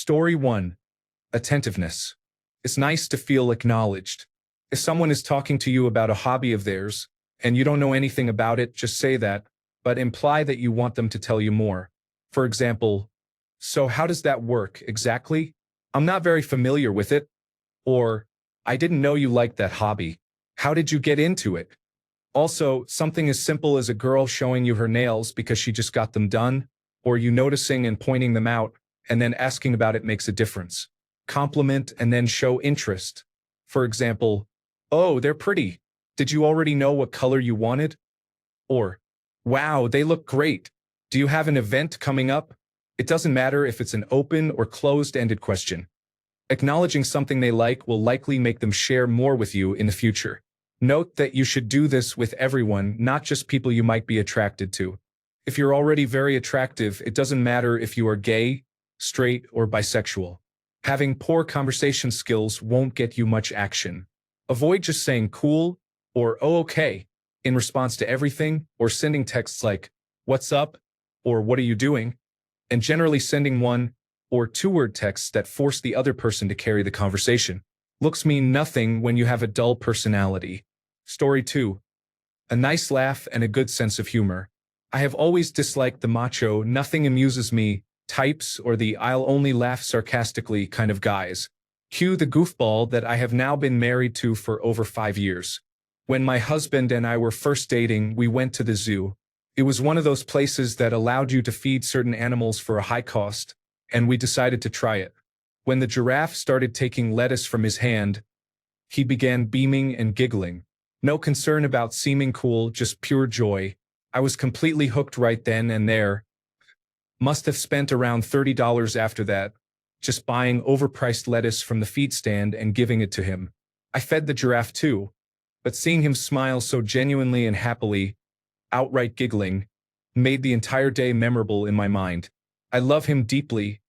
Story 1. Attentiveness. It's nice to feel acknowledged. If someone is talking to you about a hobby of theirs, and you don't know anything about it, just say that, but imply that you want them to tell you more. For example, "So how does that work, exactly? I'm not very familiar with it." Or, "I didn't know you liked that hobby. How did you get into it?" Also, something as simple as a girl showing you her nails because she just got them done, or you noticing and pointing them out, and then asking about it makes a difference. Compliment and then show interest. For example, "Oh, they're pretty. Did you already know what color you wanted?" Or, "Wow, they look great. Do you have an event coming up?" It doesn't matter if it's an open or closed-ended question. Acknowledging something they like will likely make them share more with you in the future. Note that you should do this with everyone, not just people you might be attracted to. If you're already very attractive, it doesn't matter if you are gay, straight, or bisexual. Having poor conversation skills won't get you much action. Avoid just saying cool or "oh, okay" in response to everything, or sending texts like "what's up" or "what are you doing?" and generally sending one or two-word texts that force the other person to carry the conversation. Looks mean nothing when you have a dull personality. Story 2. A nice laugh and a good sense of humor. I have always disliked the macho, "nothing amuses me" types, or the "I'll only laugh sarcastically" kind of guys. Cue the goofball that I have now been married to for over 5 years. When my husband and I were first dating, we went to the zoo. It was one of those places that allowed you to feed certain animals for a high cost, and we decided to try it. When the giraffe started taking lettuce from his hand, he began beaming and giggling. No concern about seeming cool, just pure joy. I was completely hooked right then and there. Must have spent around $30 after that, just buying overpriced lettuce from the feed stand and giving it to him. I fed the giraffe too, but seeing him smile so genuinely and happily, outright giggling, made the entire day memorable in my mind. I love him deeply,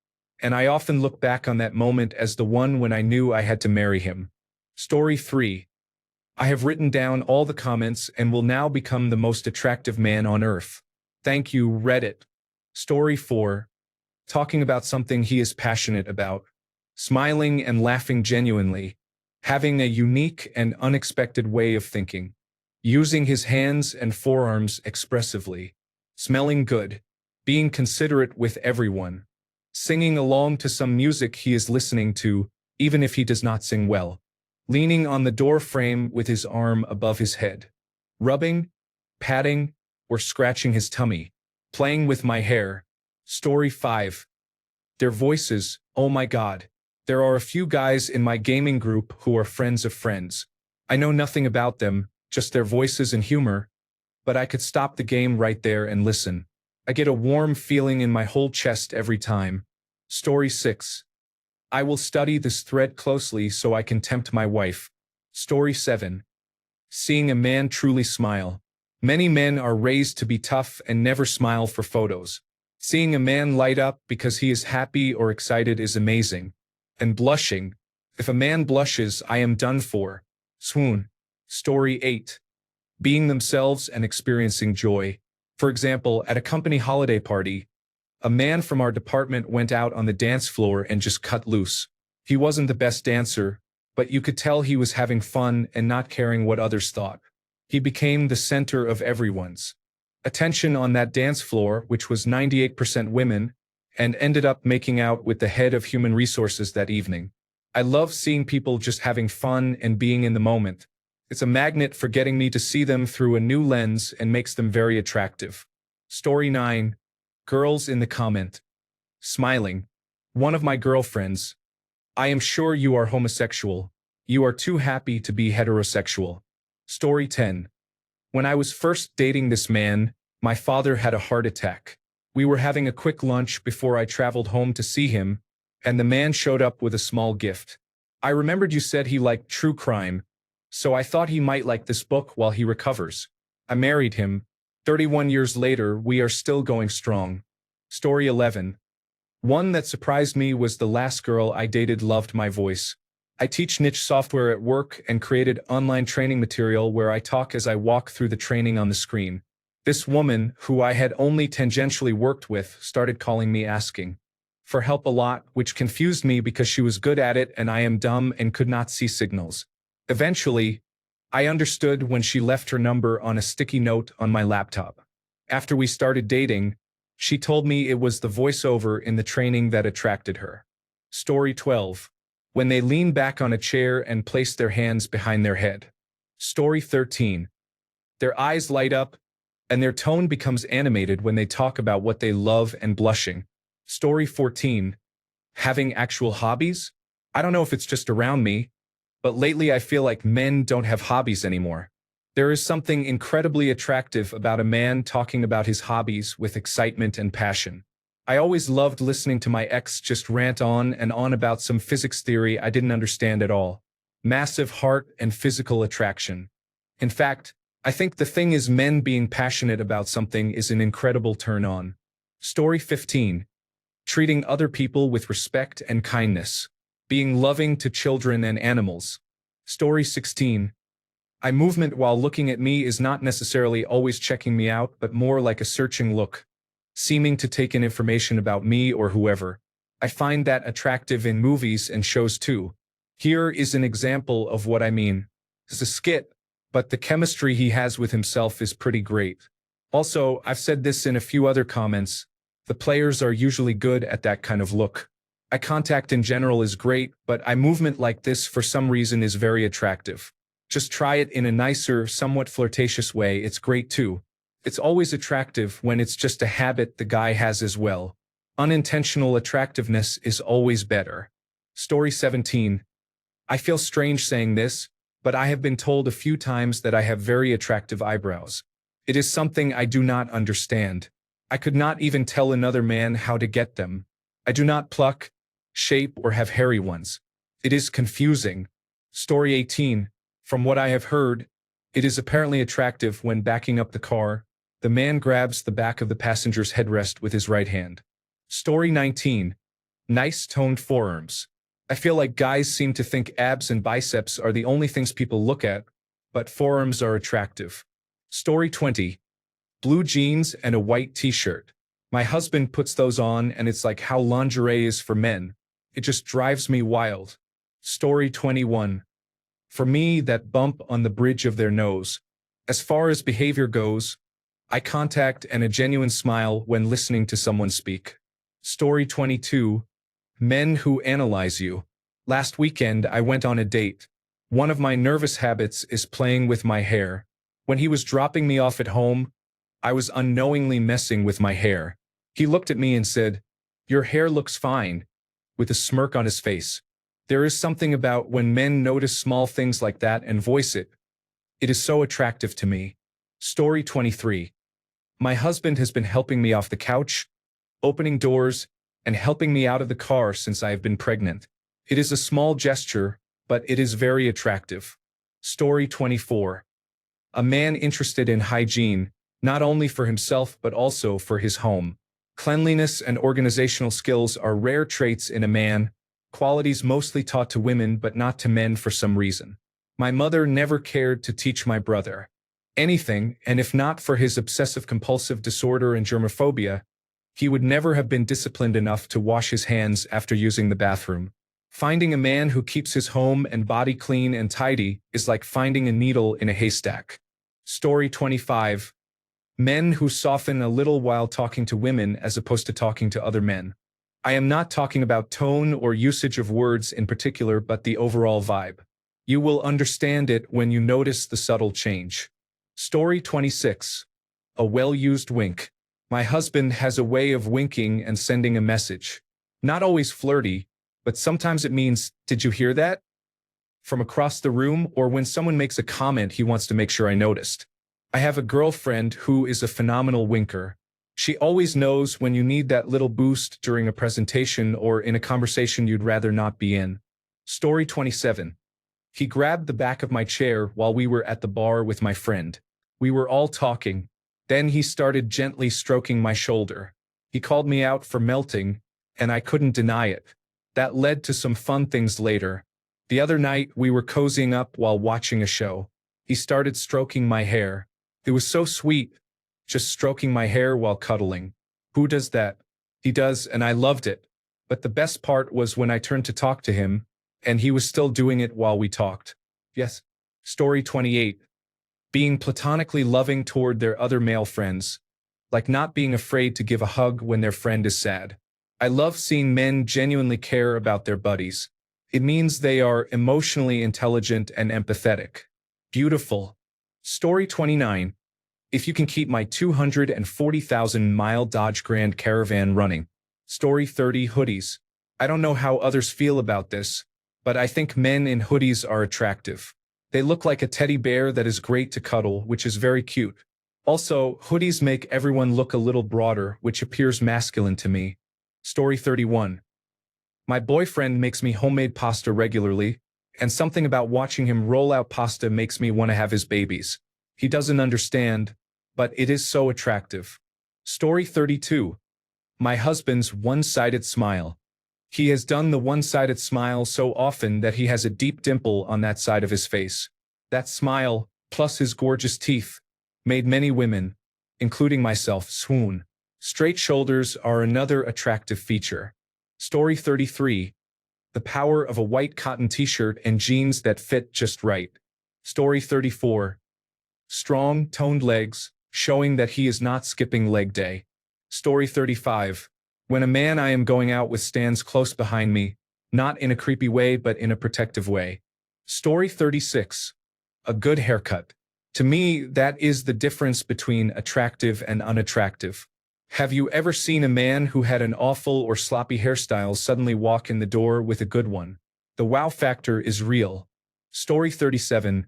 and I often look back on that moment as the one when I knew I had to marry him. Story 3. I have written down all the comments and will now become the most attractive man on earth. Thank you, Reddit. Story 4. Talking about something he is passionate about. Smiling and laughing genuinely. Having a unique and unexpected way of thinking. Using his hands and forearms expressively. Smelling good. Being considerate with everyone. Singing along to some music he is listening to, even if he does not sing well. Leaning on the door frame with his arm above his head. Rubbing, patting, or scratching his tummy. Playing with my hair. Story 5. Their voices, oh my god. There are a few guys in my gaming group who are friends of friends. I know nothing about them, just their voices and humor, but I could stop the game right there and listen. I get a warm feeling in my whole chest every time. Story 6. I will study this thread closely so I can tempt my wife. Story 7. Seeing a man truly smile. Many men are raised to be tough and never smile for photos. Seeing a man light up because he is happy or excited is amazing. And blushing. If a man blushes, I am done for. Swoon. Story 8. Being themselves and experiencing joy. For example, at a company holiday party, a man from our department went out on the dance floor and just cut loose. He wasn't the best dancer, but you could tell he was having fun and not caring what others thought. He became the center of everyone's attention on that dance floor, which was 98% women, and ended up making out with the head of human resources that evening. I love seeing people just having fun and being in the moment. It's a magnet for getting me to see them through a new lens and makes them very attractive. Story 9. Girls in the comment. Smiling. One of my girlfriends. I am sure you are homosexual. You are too happy to be heterosexual. Story 10. When I was first dating this man, my father had a heart attack. We were having a quick lunch before I traveled home to see him, and the man showed up with a small gift. I remembered you said he liked true crime, so I thought he might like this book while he recovers. I married him. 31 years later, we are still going strong. Story 11. One that surprised me was the last girl I dated loved my voice. I teach niche software at work and created online training material where I talk as I walk through the training on the screen. This woman, who I had only tangentially worked with, started calling me asking for help a lot, which confused me because she was good at it and I am dumb and could not see signals. Eventually, I understood when she left her number on a sticky note on my laptop. After we started dating, she told me it was the voiceover in the training that attracted her. Story 12. When they lean back on a chair and place their hands behind their head. Story 13. Their eyes light up, and their tone becomes animated when they talk about what they love and blushing. Story 14. Having actual hobbies? I don't know if it's just around me, but lately I feel like men don't have hobbies anymore. There is something incredibly attractive about a man talking about his hobbies with excitement and passion. I always loved listening to my ex just rant on and on about some physics theory I didn't understand at all. Massive heart and physical attraction. In fact, I think the thing is men being passionate about something is an incredible turn on. Story 15. Treating other people with respect and kindness. Being loving to children and animals. Story 16. Eye movement while looking at me is not necessarily always checking me out, but more like a searching look, seeming to take in information about me or whoever. I find that attractive in movies and shows too. Here is an example of what I mean. It's a skit, but the chemistry he has with himself is pretty great. Also, I've said this in a few other comments, the players are usually good at that kind of look. Eye contact in general is great, but eye movement like this for some reason is very attractive. Just try it in a nicer, somewhat flirtatious way, it's great too. It's always attractive when it's just a habit the guy has as well. Unintentional attractiveness is always better. Story 17. I feel strange saying this, but I have been told a few times that I have very attractive eyebrows. It is something I do not understand. I could not even tell another man how to get them. I do not pluck, shape, or have hairy ones. It is confusing. Story 18. From what I have heard, it is apparently attractive when backing up the car, the man grabs the back of the passenger's headrest with his right hand. Story 19. Nice toned forearms. I feel like guys seem to think abs and biceps are the only things people look at, but forearms are attractive. Story 20. Blue jeans and a white t-shirt. My husband puts those on and it's like how lingerie is for men. It just drives me wild. Story 21. For me, that bump on the bridge of their nose. As far as behavior goes, eye contact and a genuine smile when listening to someone speak. Story 22. Men who analyze you. Last weekend, I went on a date. One of my nervous habits is playing with my hair. When he was dropping me off at home, I was unknowingly messing with my hair. He looked at me and said, "Your hair looks fine," with a smirk on his face. There is something about when men notice small things like that and voice it. It is so attractive to me. Story 23. My husband has been helping me off the couch, opening doors, and helping me out of the car since I have been pregnant. It is a small gesture, but it is very attractive. Story 24. A man interested in hygiene, not only for himself but also for his home. Cleanliness and organizational skills are rare traits in a man, qualities mostly taught to women but not to men for some reason. My mother never cared to teach my brother anything, and if not for his obsessive-compulsive disorder and germophobia, he would never have been disciplined enough to wash his hands after using the bathroom. Finding a man who keeps his home and body clean and tidy is like finding a needle in a haystack. Story 25. Men who soften a little while talking to women as opposed to talking to other men. I am not talking about tone or usage of words in particular, but the overall vibe. You will understand it when you notice the subtle change. Story 26. A well-used wink. My husband has a way of winking and sending a message. Not always flirty, but sometimes it means, "Did you hear that?" from across the room, or when someone makes a comment he wants to make sure I noticed. I have a girlfriend who is a phenomenal winker. She always knows when you need that little boost during a presentation or in a conversation you'd rather not be in. Story 27. He grabbed the back of my chair while we were at the bar with my friend. We were all talking. Then he started gently stroking my shoulder. He called me out for melting, and I couldn't deny it. That led to some fun things later. The other night, we were cozying up while watching a show. He started stroking my hair. It was so sweet, just stroking my hair while cuddling. Who does that? He does, and I loved it. But the best part was when I turned to talk to him, and he was still doing it while we talked. Yes. Story 28. Being platonically loving toward their other male friends, like not being afraid to give a hug when their friend is sad. I love seeing men genuinely care about their buddies. It means they are emotionally intelligent and empathetic. Beautiful. Story 29. If you can keep my 240,000-mile Dodge Grand Caravan running. Story 30. Hoodies. I don't know how others feel about this, but I think men in hoodies are attractive. They look like a teddy bear that is great to cuddle, which is very cute. Also, hoodies make everyone look a little broader, which appears masculine to me. Story 31. My boyfriend makes me homemade pasta regularly, and something about watching him roll out pasta makes me want to have his babies. He doesn't understand, but it is so attractive. Story 32. My husband's one-sided smile. He has done the one-sided smile so often that he has a deep dimple on that side of his face. That smile, plus his gorgeous teeth, made many women, including myself, swoon. Straight shoulders are another attractive feature. Story 33. The power of a white cotton t-shirt and jeans that fit just right. Story 34. Strong, toned legs, showing that he is not skipping leg day. Story 35. When a man I am going out with stands close behind me, not in a creepy way but in a protective way. Story 36. A good haircut. To me, that is the difference between attractive and unattractive. Have you ever seen a man who had an awful or sloppy hairstyle suddenly walk in the door with a good one? The wow factor is real. Story 37.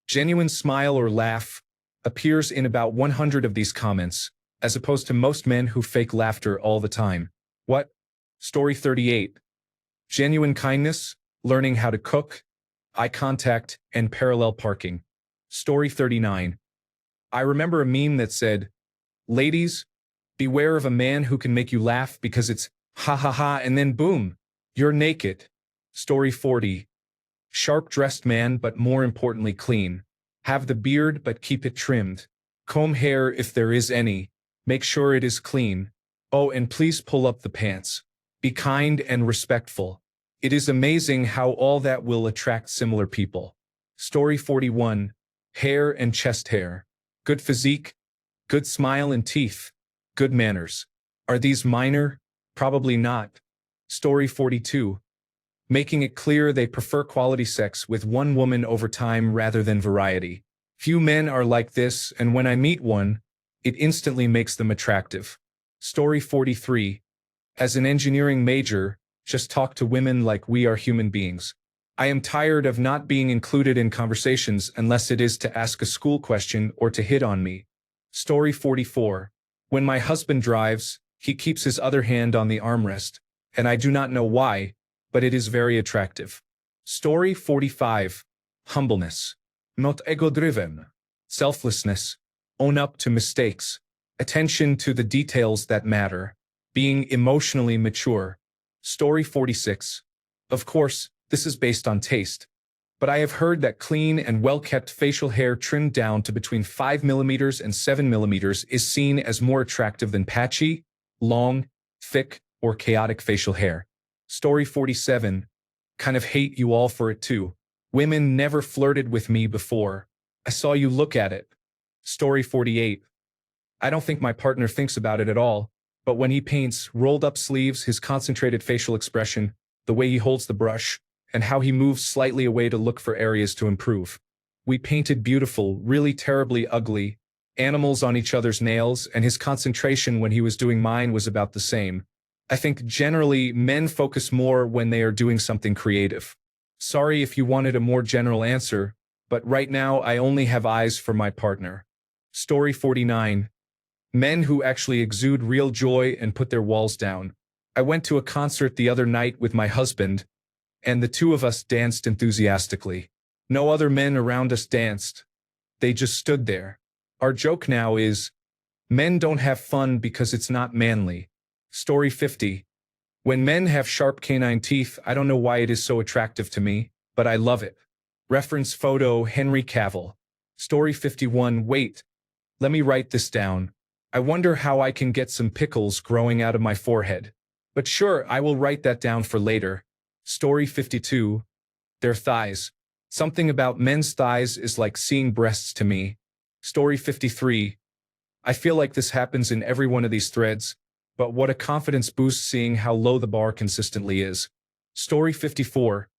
Genuine smile or laugh appears in about 100 of these comments, as opposed to most men who fake laughter all the time. What? Story 38. Genuine kindness, learning how to cook, eye contact, and parallel parking. Story 39. I remember a meme that said, "Ladies, beware of a man who can make you laugh because it's ha ha ha and then boom, you're naked." Story 40. Sharp-dressed man but more importantly clean. Have the beard but keep it trimmed. Comb hair if there is any. Make sure it is clean. Oh, and please pull up the pants. Be kind and respectful. It is amazing how all that will attract similar people. Story 41. Hair and chest hair. Good physique. Good smile and teeth. Good manners. Are these minor? Probably not. Story 42. Making it clear they prefer quality sex with one woman over time rather than variety. Few men are like this, and when I meet one, it instantly makes them attractive. Story 43. As an engineering major, just talk to women like we are human beings. I am tired of not being included in conversations unless it is to ask a school question or to hit on me. Story 44. When my husband drives, he keeps his other hand on the armrest, and I do not know why, but it is very attractive. Story 45. Humbleness. Not ego-driven. Selflessness. Own up to mistakes. Attention to the details that matter. Being emotionally mature. Story 46. Of course, this is based on taste. But I have heard that clean and well-kept facial hair trimmed down to between 5 millimeters and 7 millimeters is seen as more attractive than patchy, long, thick, or chaotic facial hair. Story 47. Kind of hate you all for it too. Women never flirted with me before. I saw you look at it. Story 48. I don't think my partner thinks about it at all, but when he paints rolled up sleeves, his concentrated facial expression, the way he holds the brush, and how he moves slightly away to look for areas to improve. We painted beautiful, really terribly ugly, animals on each other's nails, and his concentration when he was doing mine was about the same. I think generally men focus more when they are doing something creative. Sorry if you wanted a more general answer, but right now I only have eyes for my partner. Story 49. Men who actually exude real joy and put their walls down. I went to a concert the other night with my husband, and the two of us danced enthusiastically. No other men around us danced. They just stood there. Our joke now is, men don't have fun because it's not manly. Story 50. When men have sharp canine teeth, I don't know why it is so attractive to me, but I love it. Reference photo Henry Cavill. Story 51. Wait. Let me write this down. I wonder how I can get some pickles growing out of my forehead. But sure, I will write that down for later. Story 52. Their thighs. Something about men's thighs is like seeing breasts to me. Story 53. I feel like this happens in every one of these threads, but what a confidence boost seeing how low the bar consistently is. Story 54.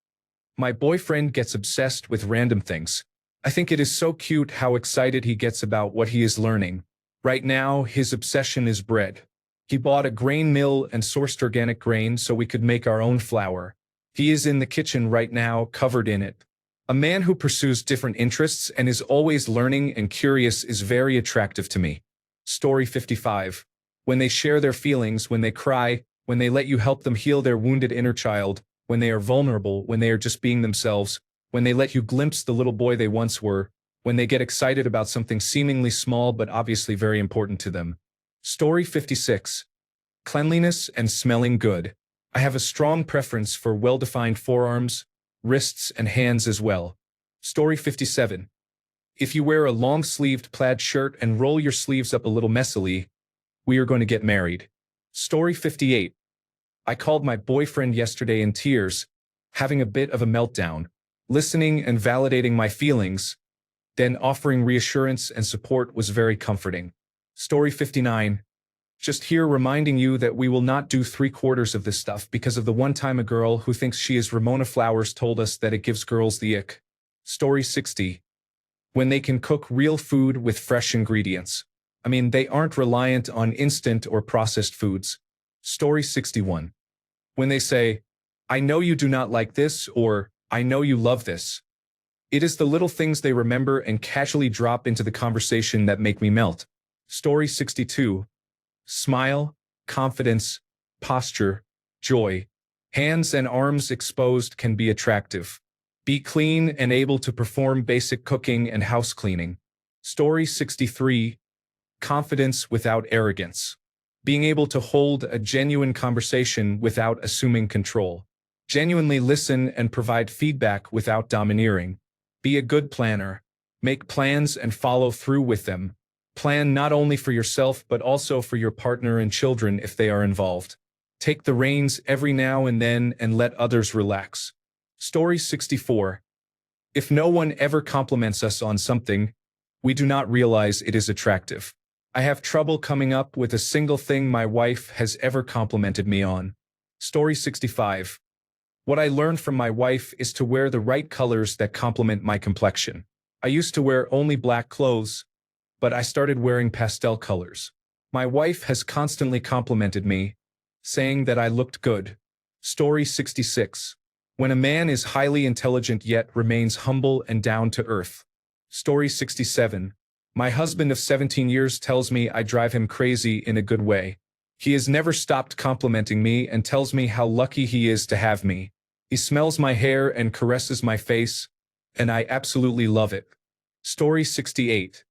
My boyfriend gets obsessed with random things. I think it is so cute how excited he gets about what he is learning. Right now, his obsession is bread. He bought a grain mill and sourced organic grain so we could make our own flour. He is in the kitchen right now, covered in it. A man who pursues different interests and is always learning and curious is very attractive to me. Story 55. When they share their feelings, when they cry, when they let you help them heal their wounded inner child, when they are vulnerable, when they are just being themselves, when they let you glimpse the little boy they once were, when they get excited about something seemingly small but obviously very important to them. Story 56. Cleanliness and smelling good. I have a strong preference for well-defined forearms, wrists, and hands as well. Story 57. If you wear a long-sleeved plaid shirt and roll your sleeves up a little messily, we are going to get married. Story 58. I called my boyfriend yesterday in tears, having a bit of a meltdown, listening and validating my feelings, then offering reassurance and support was very comforting. Story 59. Just here reminding you that we will not do 3/4 of this stuff because of the one time a girl who thinks she is Ramona Flowers told us that it gives girls the ick. Story 60. When they can cook real food with fresh ingredients. I mean, they aren't reliant on instant or processed foods. Story 61. When they say, I know you do not like this, or I know you love this. It is the little things they remember and casually drop into the conversation that make me melt. Story 62. Smile, confidence, posture, joy. Hands and arms exposed can be attractive. Be clean and able to perform basic cooking and house cleaning. Story 63. Confidence without arrogance. Being able to hold a genuine conversation without assuming control. Genuinely listen and provide feedback without domineering. Be a good planner. Make plans and follow through with them. Plan not only for yourself but also for your partner and children if they are involved. Take the reins every now and then and let others relax. Story 64. If no one ever compliments us on something, we do not realize it is attractive. I have trouble coming up with a single thing my wife has ever complimented me on. Story 65. What I learned from my wife is to wear the right colors that complement my complexion. I used to wear only black clothes, but I started wearing pastel colors. My wife has constantly complimented me, saying that I looked good. Story 66. When a man is highly intelligent yet remains humble and down to earth. Story 67. My husband of 17 years tells me I drive him crazy in a good way. He has never stopped complimenting me and tells me how lucky he is to have me. He smells my hair and caresses my face, and I absolutely love it. Story 68.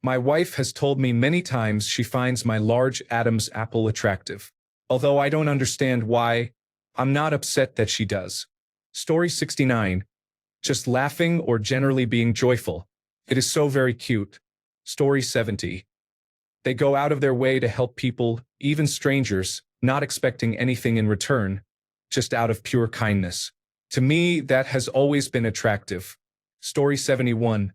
My wife has told me many times she finds my large Adam's apple attractive. Although I don't understand why, I'm not upset that she does. Story 69. Just laughing or generally being joyful. It is so very cute. Story 70. They go out of their way to help people, even strangers, not expecting anything in return, just out of pure kindness. To me, that has always been attractive. Story 71.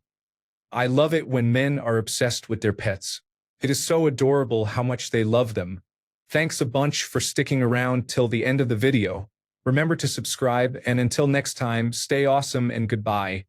I love it when men are obsessed with their pets. It is so adorable how much they love them. Thanks a bunch for sticking around till the end of the video. Remember to subscribe, and until next time, stay awesome and goodbye.